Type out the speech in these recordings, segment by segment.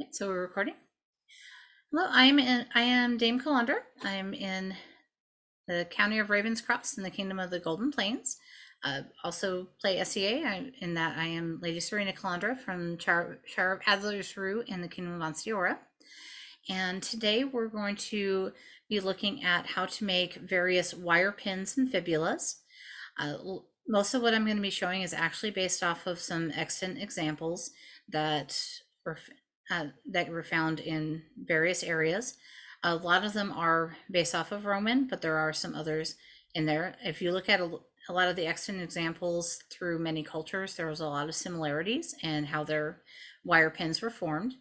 Okay, so we're recording. Hello, I am Dame Callandra. I'm in the county of Ravenscroft in the Kingdom of the Golden Plains. Also play SEA. In that I am Lady Serena Callandra from Shire of Adler's Rue in the Kingdom of Onsteora. And today we're going to be looking at how to make various wire pins and fibulas. Uh, Most of what I'm going to be showing is actually based off of some extant examples that were that were found in various areas. A lot of them are based off of Roman, but there are some others in there. If you look at a lot of the extant examples through many cultures, there was a lot of similarities in how their wire pins were formed.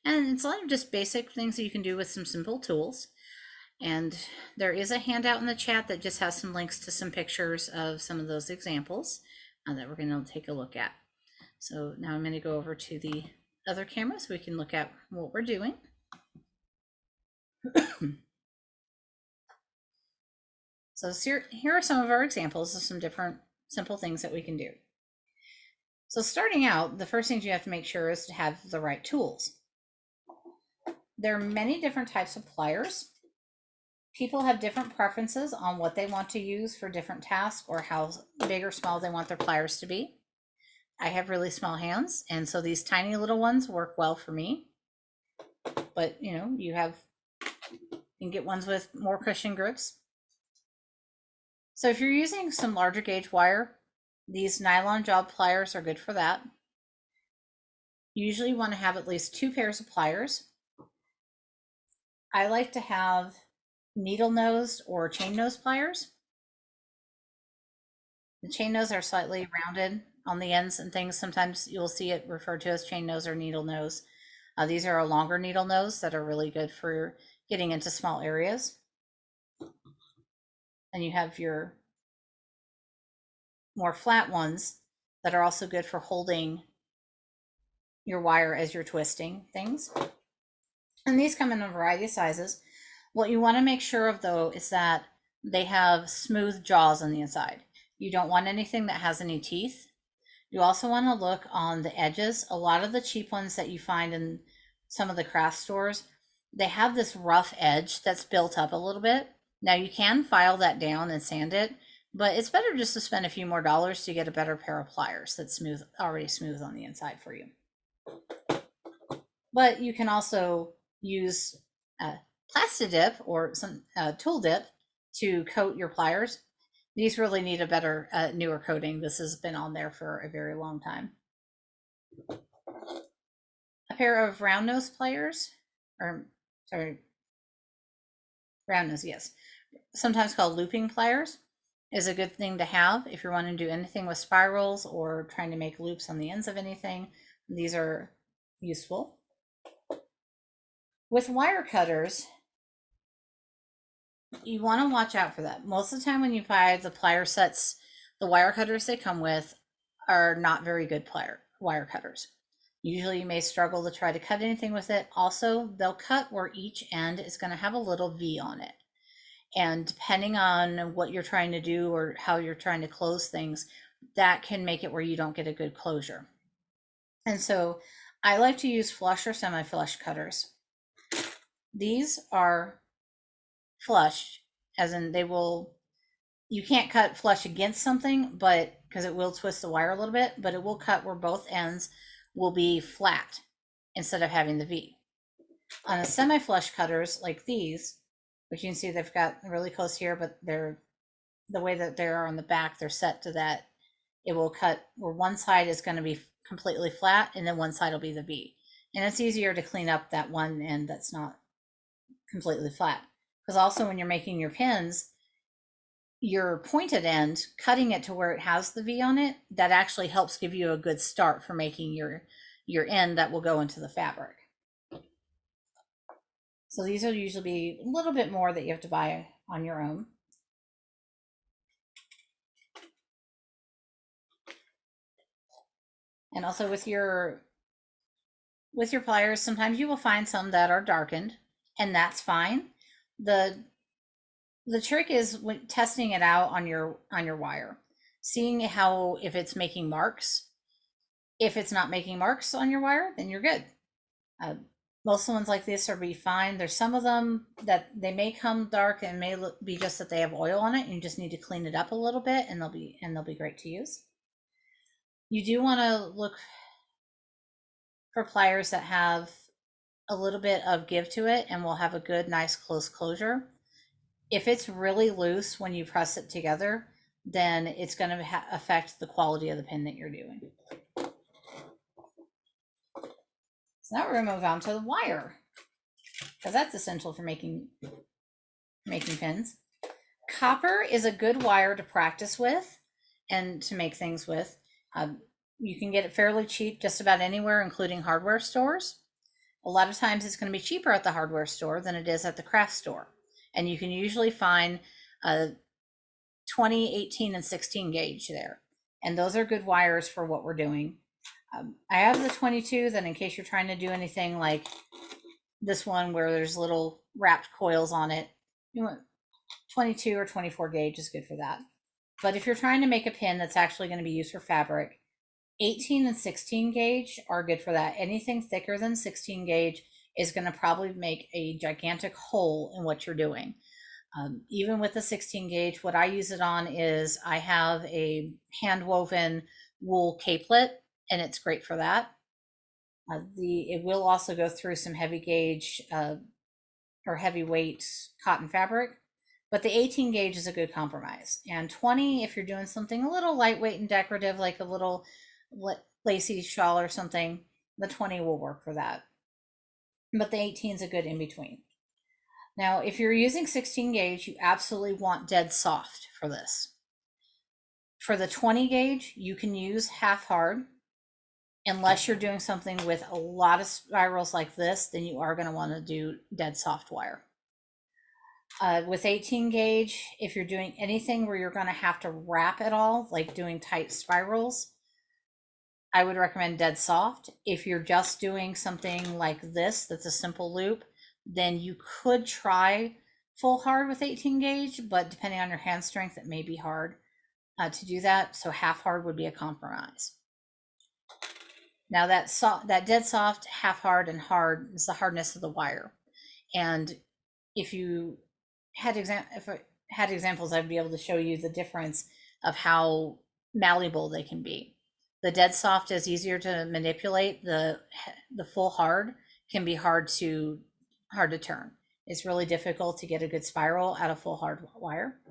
And it's a lot of just basic things that you can do with some simple tools. And there is a handout in the chat that just has some links to some pictures of some of those examples that we're going to take a look at. So now I'm going to go over to the other camera so we can look at what we're doing. So here are some of our examples of some different simple things that we can do. So starting out, the first things you have to make sure is to have the right tools. There are many different types of pliers. People have different preferences on what they want to use for different tasks or how big or small they want their pliers to be. I have really small hands, and so these tiny little ones work well for me. But you can get ones with more cushion grips. So if you're using some larger gauge wire, these nylon job pliers are good for that. You usually want to have at least 2 pairs of pliers. I like to have needle nosed or chain nose pliers. The chain nose are slightly rounded on the ends and things. Sometimes you'll see it referred to as chain nose or needle nose. These are a longer needle nose that are really good for getting into small areas. And you have your more flat ones that are also good for holding your wire as you're twisting things. And these come in a variety of sizes. What you want to make sure of though is that they have smooth jaws on the inside. You don't want anything that has any teeth. You also want to look on the edges. A lot of the cheap ones that you find in some of the craft stores, they have this rough edge that's built up a little bit. Now you can file that down and sand it, but it's better just to spend a few more dollars to get a better pair of pliers that's already smooth on the inside for you. But you can also use Plastidip or some tool dip to coat your pliers. These really need a better, newer coating. This has been on there for a very long time. A pair of round nose pliers, or sorry, round nose, yes, sometimes called looping pliers, is a good thing to have if you're wanting to do anything with spirals or trying to make loops on the ends of anything. These are useful. With wire cutters, you want to watch out for that. Most of the time when you buy the plier sets, the wire cutters they come with are not very good wire cutters. Usually you may struggle to try to cut anything with it. Also, they'll cut where each end is going to have a little V on it. And depending on what you're trying to do or how you're trying to close things, that can make it where you don't get a good closure. And so I like to use flush or semi-flush cutters. These are flush, as in you can't cut flush against something, but because it will twist the wire a little bit, but it will cut where both ends will be flat instead of having the V. On a semi-flush cutters like these, which you can see they've got really close here, but they're the way that they are on the back, they're set to that it will cut where one side is going to be completely flat and then one side will be the V. And it's easier to clean up that one end that's not completely flat. Because also when you're making your pins, your pointed end, cutting it to where it has the V on it, that actually helps give you a good start for making your end that will go into the fabric. So these will usually be a little bit more that you have to buy on your own. And also with your pliers, sometimes you will find some that are darkened, and that's fine. The trick is when testing it out on your wire, seeing how if it's making marks. If it's not making marks on your wire, then you're good. Most of the ones like this are be fine. There's some of them that they may come dark and may be just that they have oil on it, and you just need to clean it up a little bit, and they'll be great to use. You do want to look for pliers that have a little bit of give to it and will have a good, nice, close closure. If it's really loose when you press it together, then it's going to affect the quality of the pin that you're doing. So now we're going to move on to the wire, because that's essential for making pins. Copper is a good wire to practice with and to make things with. You can get it fairly cheap just about anywhere, including hardware stores. A lot of times it's going to be cheaper at the hardware store than it is at the craft store. And you can usually find a 20, 18, and 16 gauge there. And those are good wires for what we're doing. I have the 22 that in case you're trying to do anything like this one where there's little wrapped coils on it, you want 22 or 24 gauge is good for that. But if you're trying to make a pin that's actually going to be used for fabric, 18 and 16 gauge are good for that. Anything thicker than 16 gauge is going to probably make a gigantic hole in what you're doing. Even with the 16 gauge, what I use it on is I have a hand woven wool capelet, and it's great for that. It will also go through some heavy gauge or heavyweight cotton fabric, but the 18 gauge is a good compromise. And 20, if you're doing something a little lightweight and decorative, like a little lacy shawl or something, the 20 will work for that. But the 18 is a good in between. Now, if you're using 16 gauge, you absolutely want dead soft for this. For the 20 gauge, you can use half hard. Unless you're doing something with a lot of spirals like this, then you are going to want to do dead soft wire. With 18 gauge, if you're doing anything where you're going to have to wrap it all, like doing tight spirals, I would recommend dead soft. If you're just doing something like this, that's a simple loop, then you could try full hard with 18 gauge, but depending on your hand strength, it may be hard to do that. So half hard would be a compromise. Now that dead soft, half hard, and hard is the hardness of the wire. And if you had examples, I'd be able to show you the difference of how malleable they can be. The dead soft is easier to manipulate. The full hard can be hard to turn. It's really difficult to get a good spiral out of full hard wire.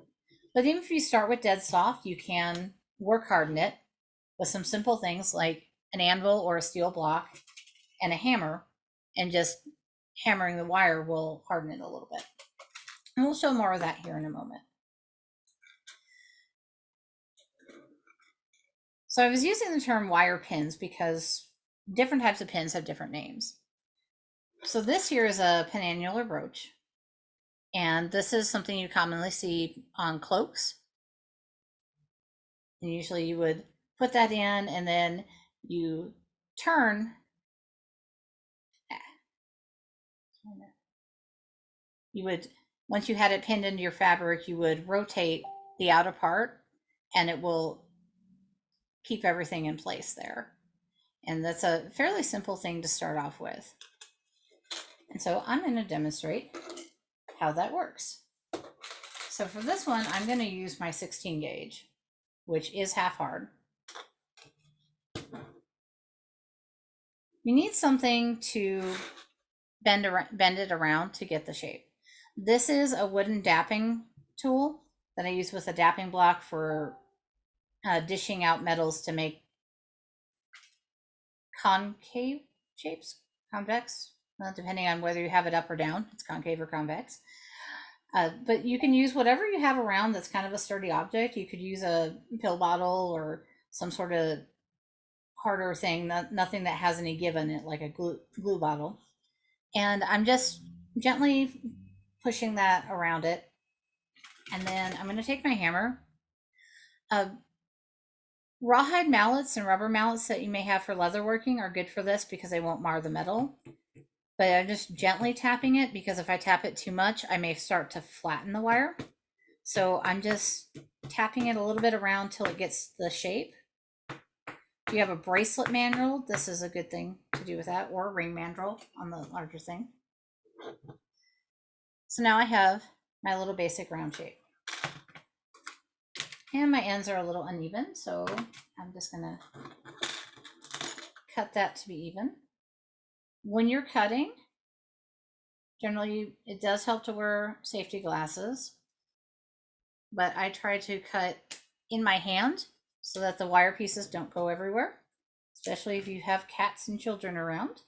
But even if you start with dead soft, you can work harden it with some simple things like an anvil or a steel block and a hammer, and just hammering the wire will harden it a little bit. And we'll show more of that here in a moment. So I was using the term wire pins because different types of pins have different names. So this here is a penannular brooch, and this is something you commonly see on cloaks. And usually you would put that in, and then you turn. You would, once you had it pinned into your fabric, you would rotate the outer part, and it will keep everything in place there. And that's a fairly simple thing to start off with. And so I'm going to demonstrate how that works. So for this one, I'm going to use my 16 gauge, which is half hard. You need something to bend it around to get the shape. This is a wooden dapping tool that I use with a dapping block for dishing out metals to make concave shapes, convex, depending on whether you have it up or down. It's concave or convex. But you can use whatever you have around that's kind of a sturdy object. You could use a pill bottle or some sort of harder thing, nothing that has any give in it, like a glue bottle. And I'm just gently pushing that around it. And then I'm going to take my hammer. Rawhide mallets and rubber mallets that you may have for leatherworking are good for this because they won't mar the metal. But I'm just gently tapping it because if I tap it too much, I may start to flatten the wire. So I'm just tapping it a little bit around till it gets the shape. If you have a bracelet mandrel, this is a good thing to do with that, or a ring mandrel on the larger thing. So now I have my little basic round shape. And my ends are a little uneven, so I'm just gonna cut that to be even. When you're cutting, generally it does help to wear safety glasses, but I try to cut in my hand so that the wire pieces don't go everywhere, especially if you have cats and children around.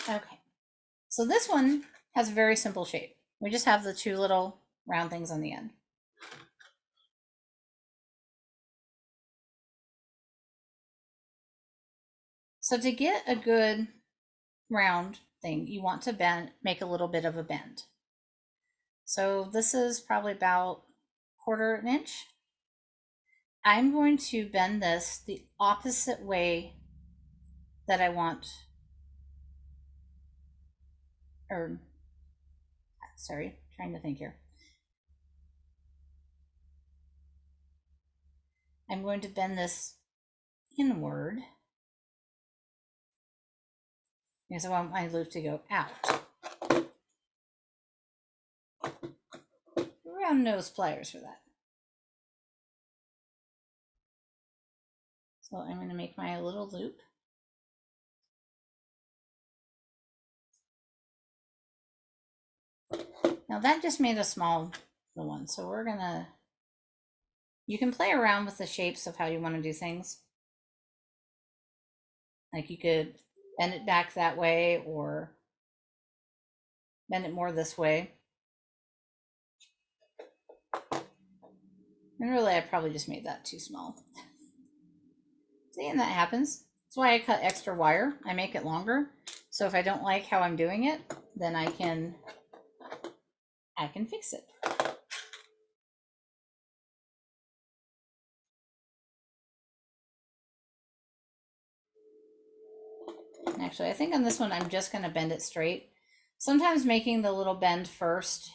Okay, so this one has a very simple shape. We just have the two little round things on the end. So to get a good round thing, you want to make a little bit of a bend. So this is probably about 1/4 inch. I'm going to bend this the opposite way that I want, or sorry, trying to think here. I'm going to bend this inward because I want my loop to go out. Round nose pliers for that. So I'm going to make my little loop. Now that just made a small one, so we're gonna, you can play around with the shapes of how you want to do things. Like you could bend it back that way or bend it more this way. And really, I probably just made that too small. See, and that happens. That's why I cut extra wire. I make it longer. So if I don't like how I'm doing it, then I can fix it. Actually, I think on this one, I'm just going to bend it straight. Sometimes making the little bend first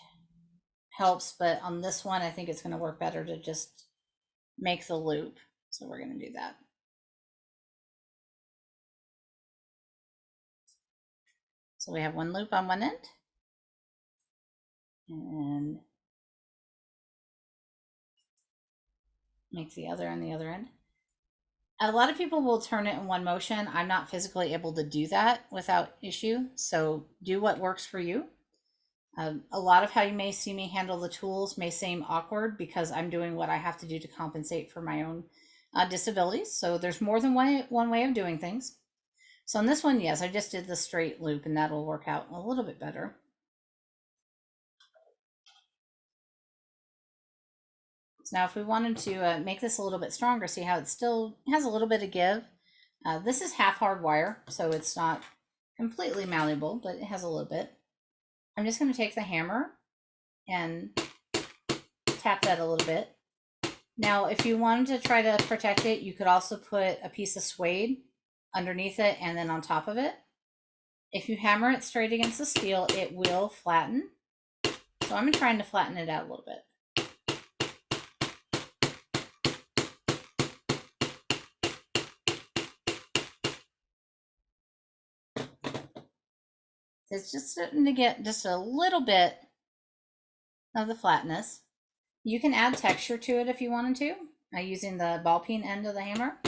helps, but on this one, I think it's going to work better to just make the loop. So we're going to do that. So we have one loop on one end. And make the other on the other end. A lot of people will turn it in one motion. I'm not physically able to do that without issue. So do what works for you. A lot of how you may see me handle the tools may seem awkward because I'm doing what I have to do to compensate for my own disabilities. So there's more than one way of doing things. So on this one, yes, I just did the straight loop and that'll work out a little bit better. So now if we wanted to make this a little bit stronger, see how it still has a little bit of give. This is half hard wire, so it's not completely malleable, but it has a little bit. I'm just going to take the hammer and tap that a little bit. Now, if you wanted to try to protect it, you could also put a piece of suede underneath it and then on top of it. If you hammer it straight against the steel, it will flatten. So I'm trying to flatten it out a little bit. It's just starting to get just a little bit of the flatness. You can add texture to it if you wanted to, using the ball peen end of the hammer.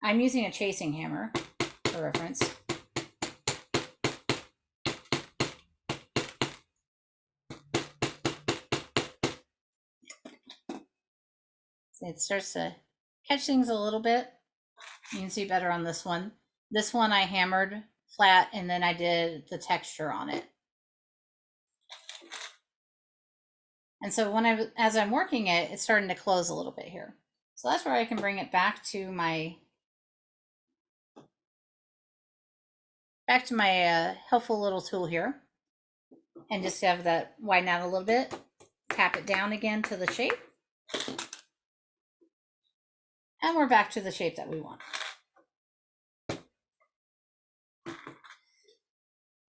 I'm using a chasing hammer for reference. See, it starts to catch things a little bit. You can see better on this one. This one I hammered flat and then I did the texture on it. And so as I'm working it, it's starting to close a little bit here. So that's where I can bring it back to my helpful little tool here. And just have that widen out a little bit. Tap it down again to the shape. And we're back to the shape that we want.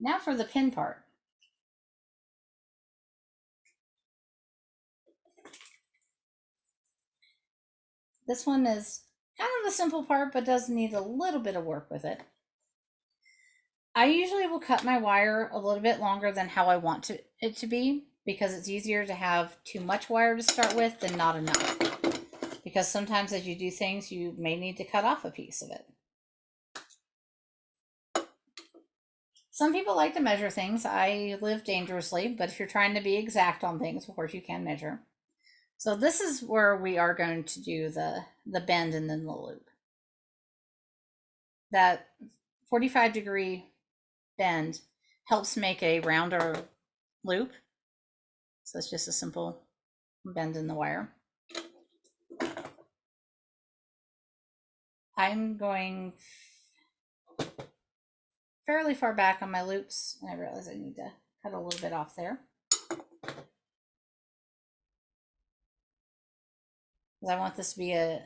Now for the pin part. This one is kind of the simple part, but does need a little bit of work with it. I usually will cut my wire a little bit longer than how I want it to be, because it's easier to have too much wire to start with than not enough. Because sometimes as you do things, you may need to cut off a piece of it. Some people like to measure things. I live dangerously, but if you're trying to be exact on things, of course you can measure. So this is where we are going to do the bend and then the loop. That 45-degree bend helps make a rounder loop. So it's just a simple bend in the wire. I'm going fairly far back on my loops, and I realize I need to cut a little bit off there. I want this to be a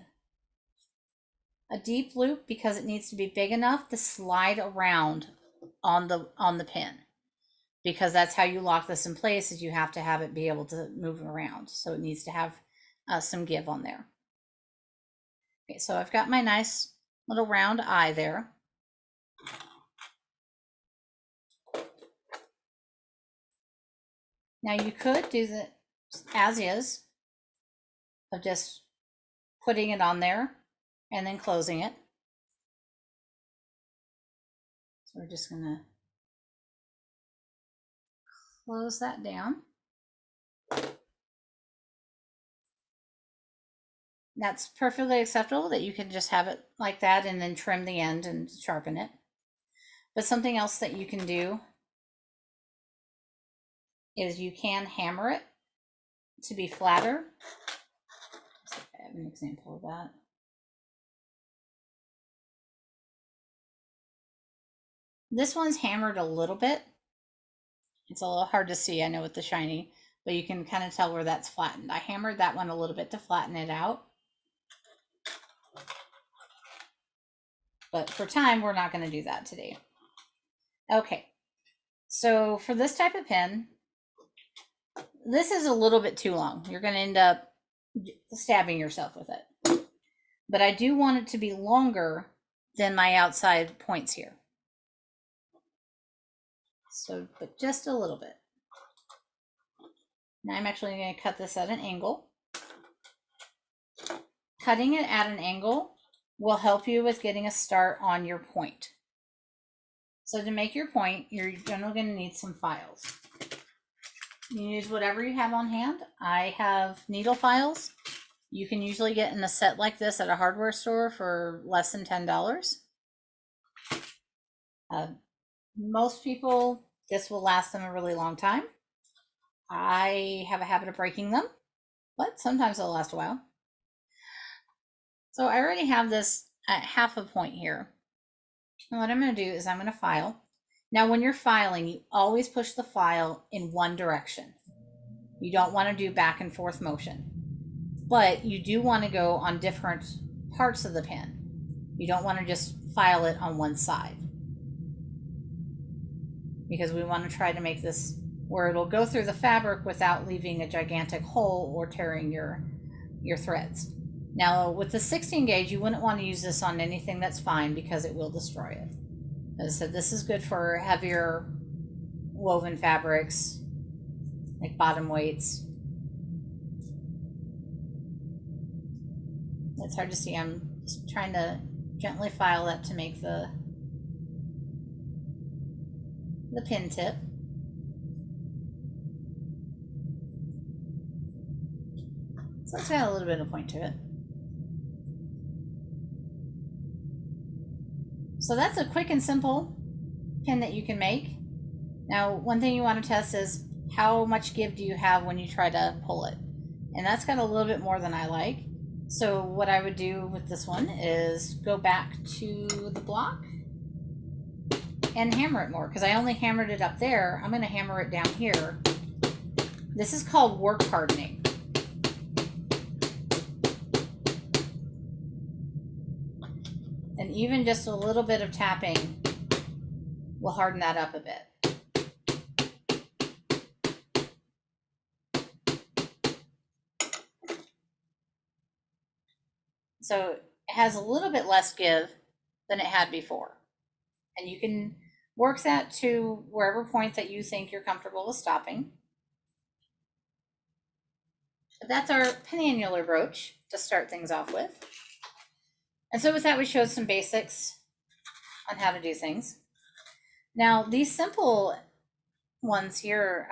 deep loop because it needs to be big enough to slide around on the pin, because that's how you lock this in place, is you have to have it be able to move around. So it needs to have some give on there. Okay, so I've got my nice little round eye there. Now you could do the as is of just putting it on there and then closing it. So we're just gonna close that down. That's perfectly acceptable that you can just have it like that and then trim the end and sharpen it. But something else that you can do is you can hammer it to be flatter. I have an example of that. This one's hammered a little bit. It's a little hard to see, I know, with the shiny, but you can kind of tell where that's flattened. I hammered that one a little bit to flatten it out. But for time, we're not going to do that today. Okay, so for this type of pin, this is a little bit too long. You're going to end up stabbing yourself with it. But I do want it to be longer than my outside points here. So, but just a little bit. Now I'm actually going to cut this at an angle. Cutting it at an angle will help you with getting a start on your point. So to make your point, you're generally going to need some files. You use whatever you have on hand. I have needle files. You can usually get in a set like this at a hardware store for less than $10. Most people, this will last them a really long time. I have a habit of breaking them, but sometimes they'll last a while. So I already have this at half a point here. And what I'm going to do is I'm going to file. Now, when you're filing, you always push the file in one direction. You don't want to do back and forth motion, but you do want to go on different parts of the pin. You don't want to just file it on one side, because we want to try to make this where it'll go through the fabric without leaving a gigantic hole or tearing your threads. Now with the 16 gauge, you wouldn't want to use this on anything that's fine, because it will destroy it. As I said, this is good for heavier woven fabrics, like bottom weights. It's hard to see. I'm just trying to gently file that to make the pin tip. So it's got a little bit of point to it. So that's a quick and simple pin that you can make. Now, one thing you want to test is how much give do you have when you try to pull it? And that's got a little bit more than I like. So what I would do with this one is go back to the block and hammer it more, because I only hammered it up there. I'm going to hammer it down here. This is called work hardening. And even just a little bit of tapping will harden that up a bit. So it has a little bit less give than it had before. And you can work that to wherever point that you think you're comfortable with stopping. But that's our penannular brooch to start things off with. And so with that, we showed some basics on how to do things. Now, these simple ones here,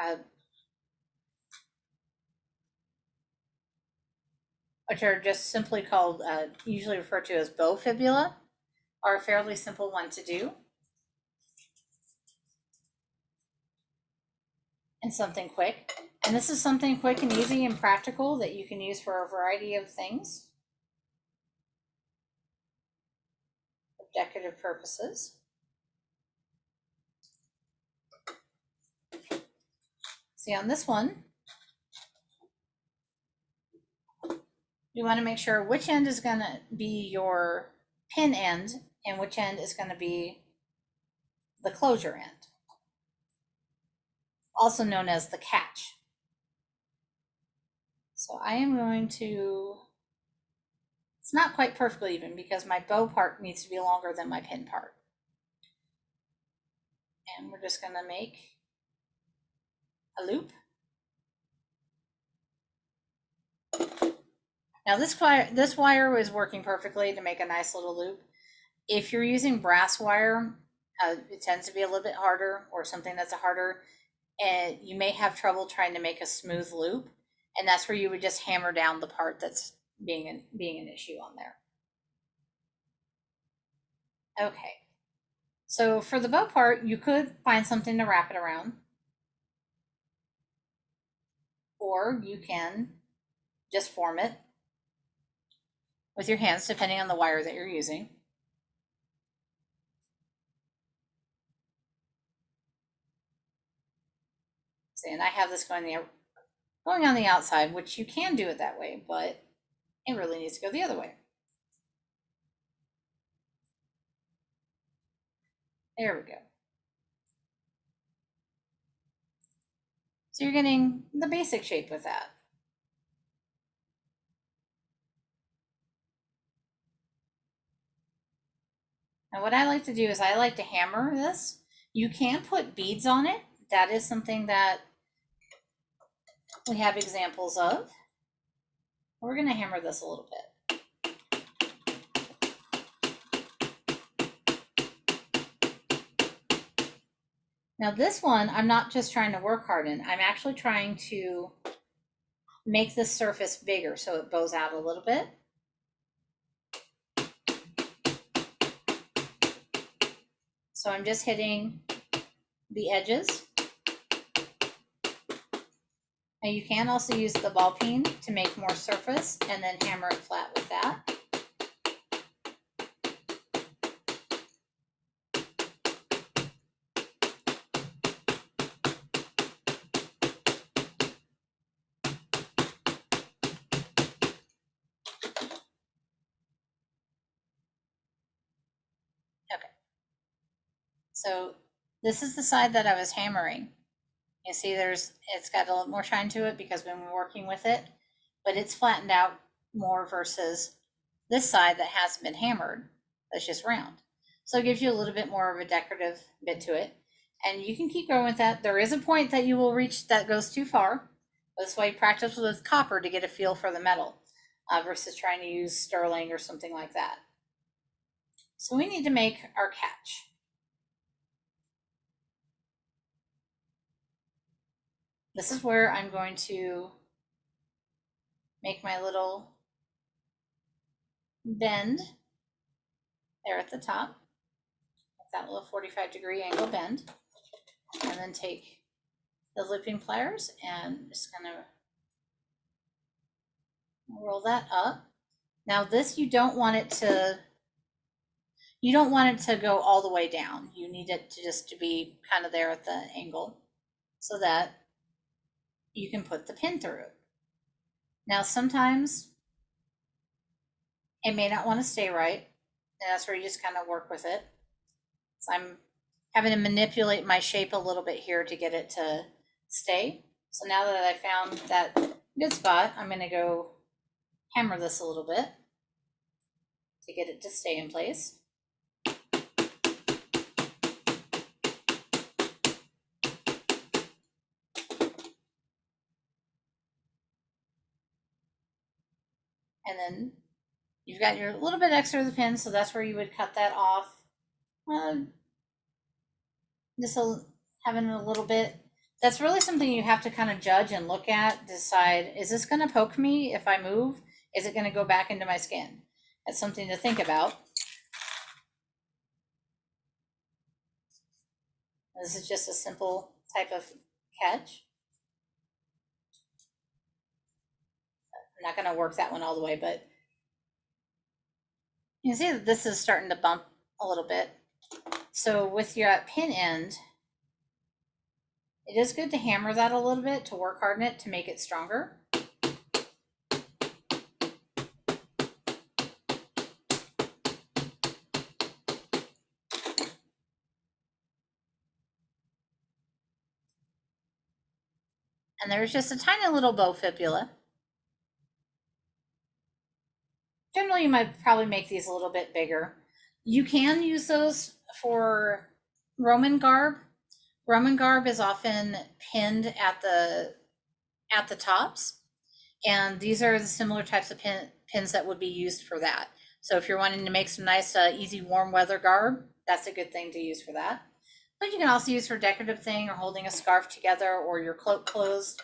which are just simply called, usually referred to as bow fibula, are a fairly simple one to do. And something quick. And this is something quick and easy and practical that you can use for a variety of things, for decorative purposes. See, on this one, you want to make sure which end is going to be your pin end and which end is going to be the closure end, also known as the catch. So I am going to, it's not quite perfectly even because my bow part needs to be longer than my pin part. And we're just going to make a loop. Now this wire was working perfectly to make a nice little loop. If you're using brass wire, it tends to be a little bit harder, or something that's harder, and you may have trouble trying to make a smooth loop. And that's where you would just hammer down the part that's being an issue on there. Okay. So for the bow part, you could find something to wrap it around, or you can just form it with your hands, depending on the wire that you're using. See, and I have this going on the outside, which you can do it that way, but it really needs to go the other way. There we go. So you're getting the basic shape with that. Now what I like to do is I like to hammer this. You can put beads on it. That is something that we have examples of. We're going to hammer this a little bit. Now this one, I'm not just trying to work hard in. I'm actually trying to make this surface bigger so it bows out a little bit. So I'm just hitting the edges. Now you can also use the ball peen to make more surface and then hammer it flat with that. Okay. So this is the side that I was hammering. You see it's got a little more shine to it because we've been working with it, but it's flattened out more versus this side that hasn't been hammered, that's just round. So it gives you a little bit more of a decorative bit to it. And you can keep going with that. There is a point that you will reach that goes too far. That's why you practice with copper to get a feel for the metal versus trying to use sterling or something like that. So we need to make our catch. This is where I'm going to make my little bend there at the top, that little 45-degree angle bend, and then take the looping pliers and just kind of roll that up. Now this, you don't want it to go all the way down. You need it to just to be kind of there at the angle so that you can put the pin through it. Now sometimes it may not want to stay right, and that's where you just kind of work with it. So I'm having to manipulate my shape a little bit here to get it to stay. So now that I found that good spot, I'm going to go hammer this a little bit. to get it to stay in place. And then you've got your little bit extra of the pin, so that's where you would cut that off. Just having a little bit. That's really something you have to kind of judge and look at, decide, is this going to poke me if I move? Is it going to go back into my skin? That's something to think about. This is just a simple type of catch. I'm not going to work that one all the way, but you can see that this is starting to bump a little bit. So with your pin end, it is good to hammer that a little bit to work harden it to make it stronger. And there's just a tiny little bow fibula. Generally, you might probably make these a little bit bigger. You can use those for Roman garb. Roman garb is often pinned at the tops, and these are the similar types of pins that would be used for that. So if you're wanting to make some nice, easy, warm weather garb, that's a good thing to use for that. But you can also use for decorative thing or holding a scarf together or your cloak closed.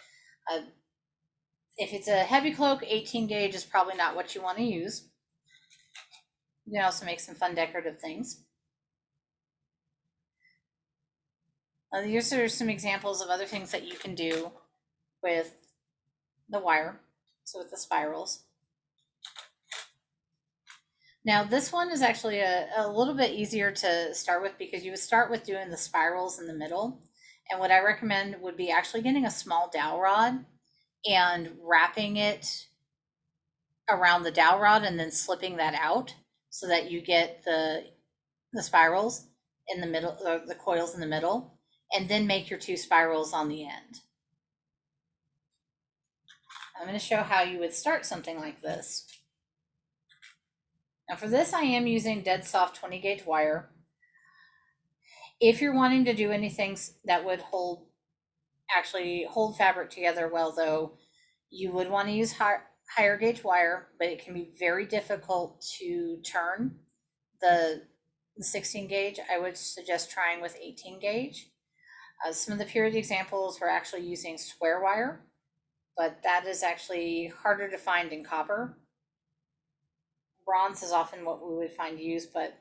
If it's a heavy cloak, 18 gauge is probably not what you want to use. You can also make some fun decorative things. These are some examples of other things that you can do with the wire, so with the spirals. Now this one is actually a little bit easier to start with because you would start with doing the spirals in the middle. And what I recommend would be actually getting a small dowel rod and wrapping it around the dowel rod and then slipping that out so that you get the spirals in the middle, or the coils in the middle, and then make your 2 spirals on the end. I'm going to show how you would start something like this. Now for this, I am using dead soft 20 gauge wire. If you're wanting to do anything that would actually hold fabric together well though, you would want to use higher gauge wire, but it can be very difficult to turn the 16 gauge. I would suggest trying with 18 gauge. Some of the period examples were actually using square wire, but that is actually harder to find in copper. Bronze is often what we would find used, but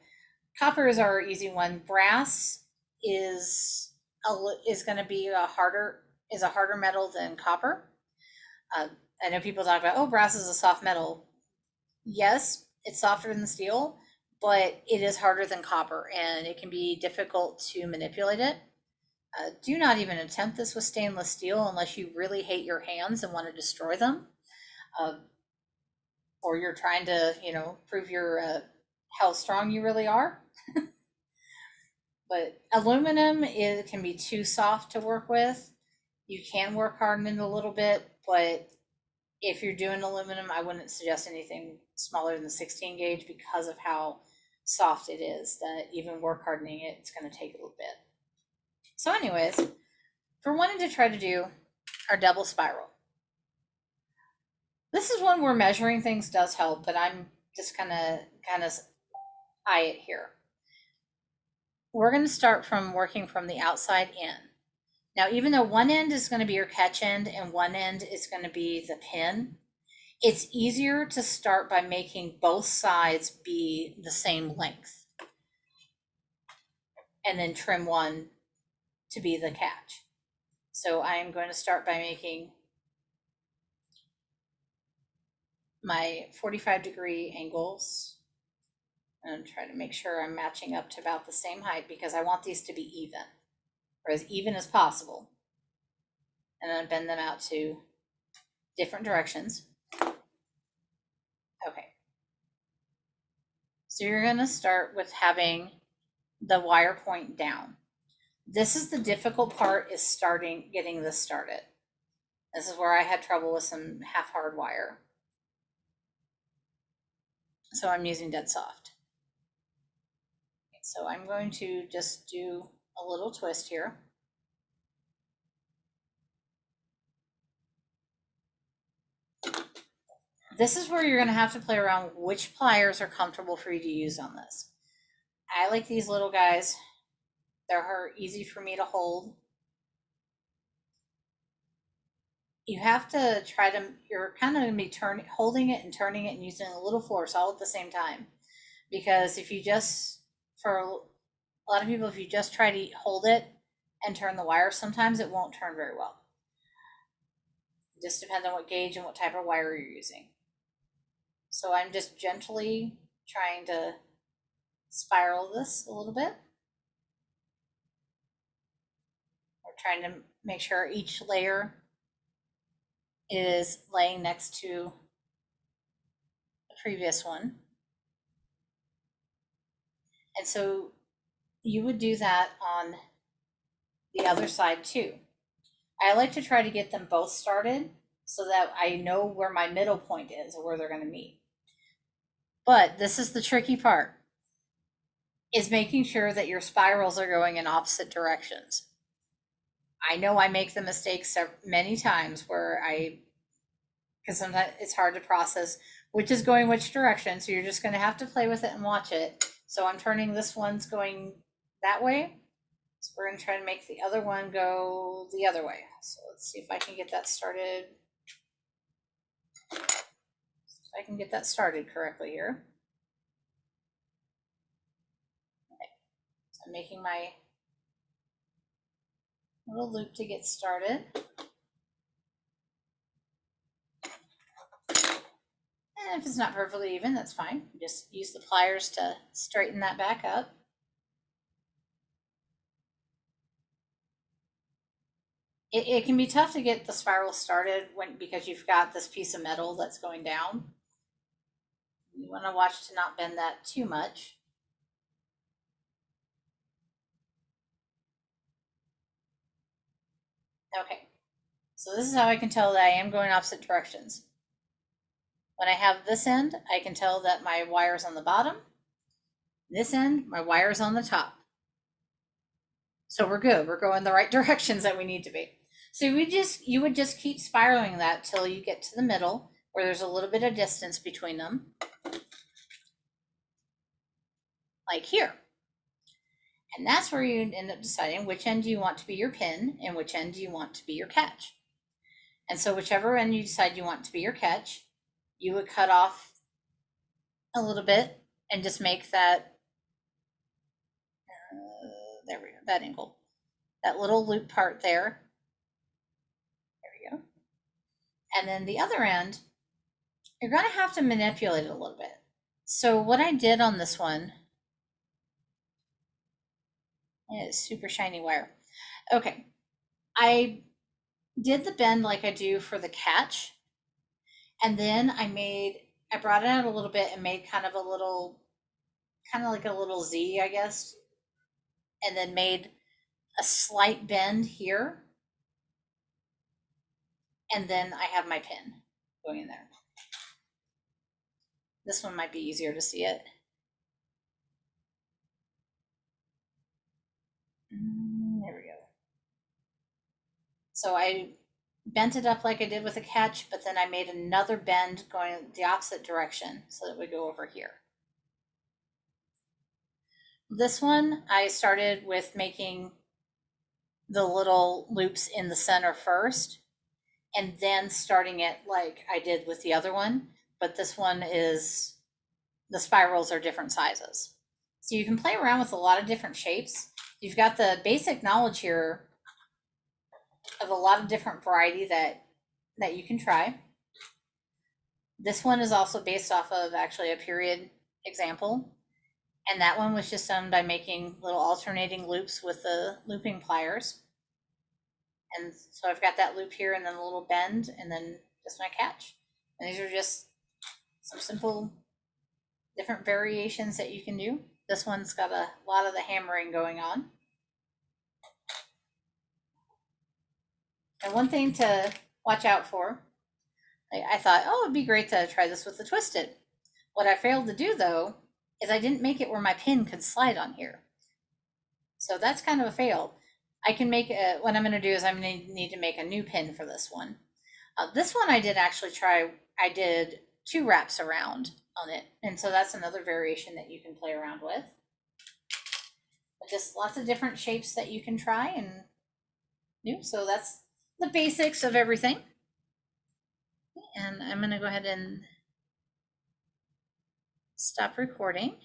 copper is our easy one. Brass is going to be a harder metal than copper. I know people talk about, oh, brass is a soft metal. Yes, it's softer than steel, but it is harder than copper, and it can be difficult to manipulate it. Do not even attempt this with stainless steel unless you really hate your hands and want to destroy them. Or you're trying to, prove how strong you really are. But aluminum can be too soft to work with. You can work harden it a little bit, but if you're doing aluminum, I wouldn't suggest anything smaller than the 16 gauge because of how soft it is, that even work hardening it, it's going to take a little bit. So anyways, if we're wanting to try to do our double spiral, this is one where measuring things does help, but I'm just kind of eye it here. We're going to start from working from the outside in. Now, even though one end is going to be your catch end and one end is going to be the pin, it's easier to start by making both sides be the same length and then trim one to be the catch. So I'm going to start by making my 45-degree angles and try to make sure I'm matching up to about the same height because I want these to be even, or as even as possible. And then bend them out to different directions. Okay. So you're going to start with having the wire point down. This is the difficult part, is getting this started. This is where I had trouble with some half hard wire. So I'm using dead soft. So I'm going to just do a little twist here. This is where you're going to have to play around which pliers are comfortable for you to use on this. I like these little guys. They're easy for me to hold. You have to try to, you're kind of going to be holding it and turning it and using a little force all at the same time. Because if you just, for a lot of people, if you just try to hold it and turn the wire, sometimes it won't turn very well. It just depends on what gauge and what type of wire you're using. So I'm just gently trying to spiral this a little bit. We're trying to make sure each layer is laying next to the previous one. And so you would do that on the other side too. I like to try to get them both started so that I know where my middle point is or where they're going to meet. But this is the tricky part, is making sure that your spirals are going in opposite directions. I know I make the mistakes many times where because sometimes it's hard to process which is going which direction. So you're just going to have to play with it and watch it. So I'm turning this one's going that way. So we're going to try to make the other one go the other way. So let's see if I can get that started. If I can get that started correctly here. Okay. So I'm making my little loop to get started. And if it's not perfectly even, that's fine. Just use the pliers to straighten that back up. It can be tough to get the spiral started because you've got this piece of metal that's going down. You want to watch to not bend that too much. Okay, so this is how I can tell that I am going opposite directions. When I have this end, I can tell that my wire's on the bottom. This end, my wire's on the top. So we're good. We're going the right directions that we need to be. So you would just keep spiraling that till you get to the middle where there's a little bit of distance between them. Like here. And that's where you end up deciding which end do you want to be your pin and which end do you want to be your catch. And so whichever end you decide you want to be your catch, you would cut off a little bit and just make that, there we go, that angle, that little loop part there. There we go. And then the other end, you're going to have to manipulate it a little bit. So what I did on this one is super shiny wire. Okay. I did the bend like I do for the catch. And then I brought it out a little bit and made kind of like a little Z, I guess. And then made a slight bend here. And then I have my pin going in there. This one might be easier to see it. There we go. So I bent it up like I did with a catch, but then I made another bend going the opposite direction so that it would go over here. This one, I started with making the little loops in the center first and then starting it like I did with the other one. But this one is, the spirals are different sizes. So you can play around with a lot of different shapes. You've got the basic knowledge here of a lot of different variety that you can try. This one is also based off of actually a period example. And that one was just done by making little alternating loops with the looping pliers. And so I've got that loop here and then a little bend and then just my catch. And these are just some simple different variations that you can do. This one's got a lot of the hammering going on. And one thing to watch out for, I thought, oh, it'd be great to try this with the twisted. What I failed to do though, is I didn't make it where my pin could slide on here. So that's kind of a fail. I can make what I'm going to do is I'm going to need to make a new pin for this one. This one I did actually try, I did 2 wraps around on it. And so that's another variation that you can play around with. But just lots of different shapes that you can try and do. So that's the basics of everything. And I'm going to go ahead and stop recording.